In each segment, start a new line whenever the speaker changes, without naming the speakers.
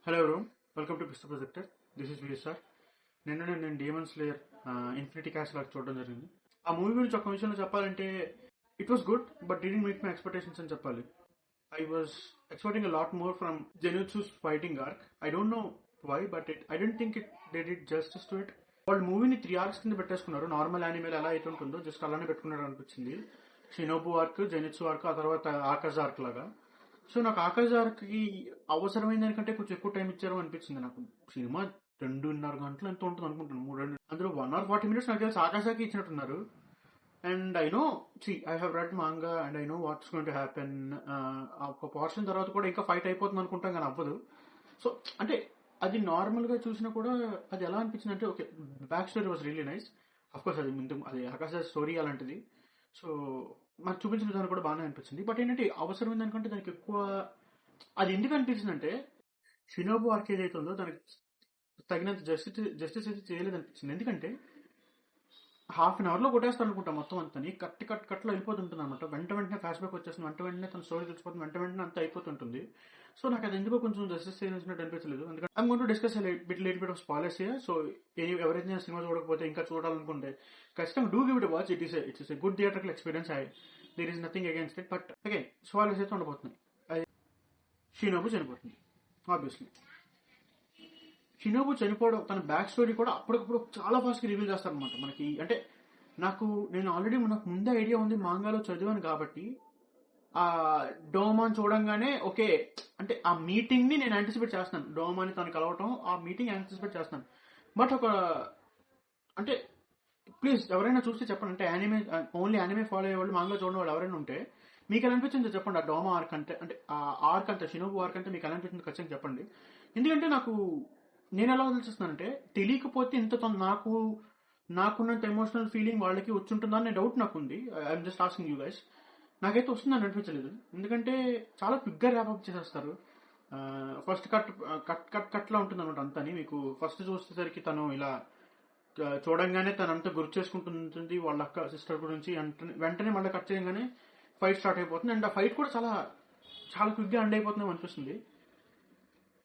Hello everyone, welcome to Pista projector. This is VSR. నేను demon slayer infinity castle లాగా చూడడం జరిగింది. ఆ మూవీ గురించి ఒక విషయంలో చెప్పాలంటే it was good but didn't meet my expectations అని చెప్పాలి. I was expecting a lot more from Zenitsu's fighting arc. I don't know why but I don't think they did justice to it. వాళ్ళు మూవీని 3 arcs కింద పెట్టేసుకున్నారు. Normal యానిమేల్ ఎలా అయితే ఉంటుందో just అలానే పెట్టుకున్నారు అనిపించింది. షినోబు ఆర్క్, జెనిట్సు ఆర్క్, ఆ తర్వాత ఆకాజ్ ఆర్క్ లాగా. సో నాకు ఆకాజ్ ఆర్క్కి అవసరమైన దానికంటే కొంచెం ఎక్కువ టైం ఇచ్చారు అనిపించింది నాకు. సినిమా 2.5 గంటలు ఎంత ఉంటుంది అనుకుంటాను, 3 అందులో 1 hour 40 minutes నాకు తెలిసి ఆకాశాకి ఇచ్చినట్టున్నారు. And I know, I have read manga and I know what's going to happen. ఒక పోర్షన్ తర్వాత కూడా ఇంకా ఫైట్ అయిపోతుంది అనుకుంటాం కానీ అవ్వదు. సో అంటే అది నార్మల్ గా చూసినా కూడా అది ఎలా అనిపించింది అంటే, okay, back story was really nice. Of course అది ఆకాశ స్టోరీ అలాంటిది. సో నాకు చూపించిన విధానం కూడా బాగానే అనిపించింది. బట్ ఏంటంటే అవసరమైన దానికంటే దానికి ఎక్కువ అది ఎందుకు అనిపించింది అంటే, షినోబు ఆర్క్ ఏదైతే ఉందో దానికి తగినంత జస్టిస్ అయితే చేయలేదు అనిపించింది. ఎందుకంటే హాఫ్ అన్ అవర్ లో కొట్టేస్తాను అనుకుంటా మొత్తం అంతా. కట్లో వెళ్ళిపోతుంటుంది అనమాట. వెంటనే ఫ్లాష్ బ్యాక్ వచ్చేస్తుంది, వెంటనే తన స్టోరీ తెలిసిపోతుంది, వెంటనే అంతా అయిపోతుంటుంది. సో నాకు అది ఎందుకో కొంచెం జస్టిస్ చేసినట్టు అనిపించలేదు. ఎందుకంటే I'm going to discuss little bit of spoilers here. So ఎవరైతే సినిమా చూడకపోతే ఇంకా చూడాలనుకుంటే ఖచ్చితంగా do give it watch. It's a good theatrical experience. There is nothing against it. But again spoilers అయితే ఉండబోతున్నాయి. షినోబు చనిపోతుంది ఆబ్వియస్లీ. షినోబు చనిపోవడం, తన బ్యాక్ స్టోరీ కూడా అప్పటికప్పుడు చాలా ఫాస్ట్ గా రివీల్ చేస్తారనమాట మనకి. అంటే నేను ఆల్రెడీ నాకు ముందే ఐడియా ఉంది, మాంగాలో చదివాను కాబట్టి ఆ డోమాన్ చూడంగానే ఓకే, అంటే ఆ మీటింగ్ ని నేను యాంటిసిపేట్ చేస్తాను. డోమాని తను కలవటం, ఆ మీటింగ్ యాంటిసిపేట్ చేస్తాను. బట్ అంటే ప్లీజ్ ఎవరైనా చూస్తే చెప్పండి. అంటే ఓన్లీ యానిమే ఫాలో అయ్యే వాళ్ళు, మాంగా చూడడం వాళ్ళు ఎవరైనా ఉంటే మీకు ఎలా అనిపించిందో చెప్పండి. ఆ డోమా ఆర్క్ అంటే ఆ ఆర్క్ అంతా, షినోబు ఆర్క్ అంటే మీకు ఎలా అనిపించిందో ఖచ్చితంగా చెప్పండి. ఎందుకంటే నేను ఎలా ఆలోచిస్తున్నానంటే, తెలియకపోతే ఇంత నాకున్నంత ఎమోషనల్ ఫీలింగ్ వాళ్ళకి వచ్చుంటుందా అనే డౌట్ నాకు ఉంది. I'm just asking you guys. నాకైతే వస్తుందని అనిపించలేదు. ఎందుకంటే చాలా క్విక్ గా ర్యాప్ అప్ చేసేస్తారు. ఫస్ట్ కట్ లా ఉంటుంది అనమాట అంతా. మీకు ఫస్ట్ చూసేసరికి తను ఇలా చూడంగానే తనంతా గుర్తు చేసుకుంటుంది వాళ్ళ అక్క సిస్టర్ గురించి. వెంటనే మళ్ళీ కట్ చేయగానే ఫైట్ స్టార్ట్ అయిపోతుంది. అండ్ ఆ ఫైట్ కూడా చాలా చాలా క్విక్ గా ఎండ్ అయిపోతుంది అనిపిస్తుంది.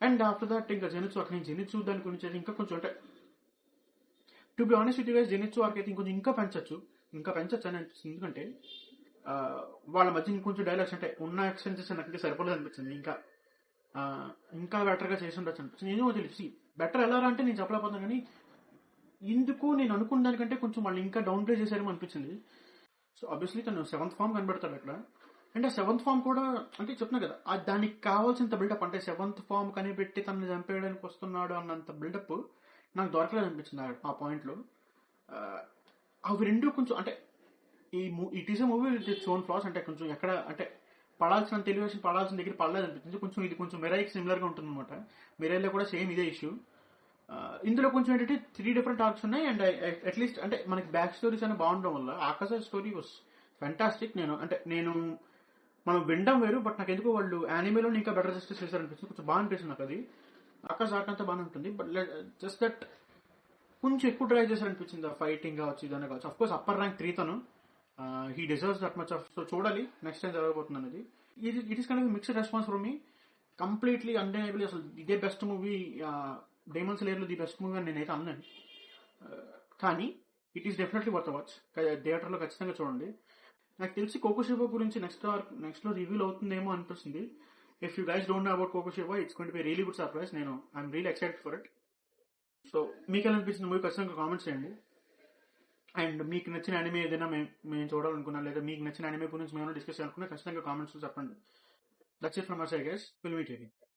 అండ్ ఆఫ్టర్ దట్ ఇంకా జెనిట్సు దాని గురించి అయితే ఇంకా కొంచెం, అంటే to be honest with you guys, Zenitsu arc అయితే ఇంకా పెంచచ్చు అని అనిపిస్తుంది. ఎందుకంటే వాళ్ళ మధ్య ఇంకొంచెం డైలాగ్స్, అంటే ఉన్న ఎక్స్పెన్సెస్ నాకు సరిపోలేదు అనిపించింది. ఇంకా బెటర్ గా చేసి ఉండొచ్చు అనిపించింది. ఏమో తెలిసి బెటర్ ఎలా అంటే నేను చెప్పలేకపోతున్నాను, కానీ ఎందుకు నేను అనుకున్న దానికంటే కొంచెం వాళ్ళు ఇంకా డౌన్ ప్లే చేశారేమో అనిపించింది. సో ఆబ్వియస్లీ తను 7th ఫామ్ కనబడతాడు అక్కడ. అంటే ఆ 7th ఫామ్ కూడా, అంటే చెప్తున్నా కదా, దానికి కావాల్సినంత బిల్డప్, అంటే 7th ఫామ్ కనిపెట్టి తనని చంపేయడానికి వస్తున్నాడు అన్నంత బిల్డప్ నాకు దొరకలేదు అనిపించింది ఆ పాయింట్ లో. అవి రెండు కొంచెం, అంటే it is a movie with its own floss. అంటే కొంచెం ఎక్కడ, అంటే పడాల్సిన టెలివిజన్ పడాల్సిన దగ్గర పడలేదు అనిపించింది. ఇది కొంచెం మిరాయికి సిమిలర్ గా ఉంటుంది అనమాట. మిరాయిలో కూడా సేమ్ ఇదే ఇష్యూ. ఇందులో కొంచెం ఏంటంటే 3 డిఫరెంట్ ఆర్క్స్ ఉన్నాయి. అండ్ అట్లీస్ట్ అంటే మనకి బ్యాక్ స్టోరీస్ అని బాగుండడం వల్ల ఆకాశ స్టోరీ వాస్ ఫ్యాంటాస్టిక్. నేను మనం వినడం వేరు, బట్ నాకు ఎందుకో వాళ్ళు యానిమేలో ఇంకా బెటర్ జస్టిస్ చేశారనిపిస్తుంది. కొంచెం బాగా అనిపిస్తుంది నాకు అది. ఆకాశ ఆర్క్ అంతా బాగానే ఉంటుంది, బట్ జస్ట్ దట్ కొంచెం ఎక్కువ డ్రైవ్ చేశారనిపించింది. ఆ ఫైటింగ్ కావచ్చు, ఇదన్నా కావచ్చు. అఫ్కోర్స్ అప్పర్ ర్యాంక్ 3 తను, he deserves that much of. So చూడాలి నెక్స్ట్ టైం జరగబోతుంది అనేది. It is kind of mixed response from me. Completely undeniable. అసలు ఇదే బెస్ట్ మూవీ, డైమండ్ స్లేయర్ లో ది బెస్ట్ మూవీ అని నేనైతే అన్నాను. కానీ it is definitely worth watch. Theatre లో ఖచ్చితంగా చూడండి. నాకు తెలిసి కోకోషిబా గురించి నెక్స్ట్ లో రివీల్ అవుతుందేమో అనిపిస్తుంది. If you guys don't know about Kokushibo, it's going to be really good surprise. I'm really excited for it. So మీకు ఎలా అనిపించింది మూవీ ఖచ్చితంగా కామెంట్స్ చేయండి. అండ్ మీకు నచ్చిన అనిమే ఏదైనా మేము చూడాలనుకున్నా, లేదా మీకు నచ్చిన అనిమే గురించి మేము డిస్కస్ చేయాలనుకున్నా ఖచ్చితంగా కామెంట్స్ చెప్పండి. That's it from our side guys. Will meet again.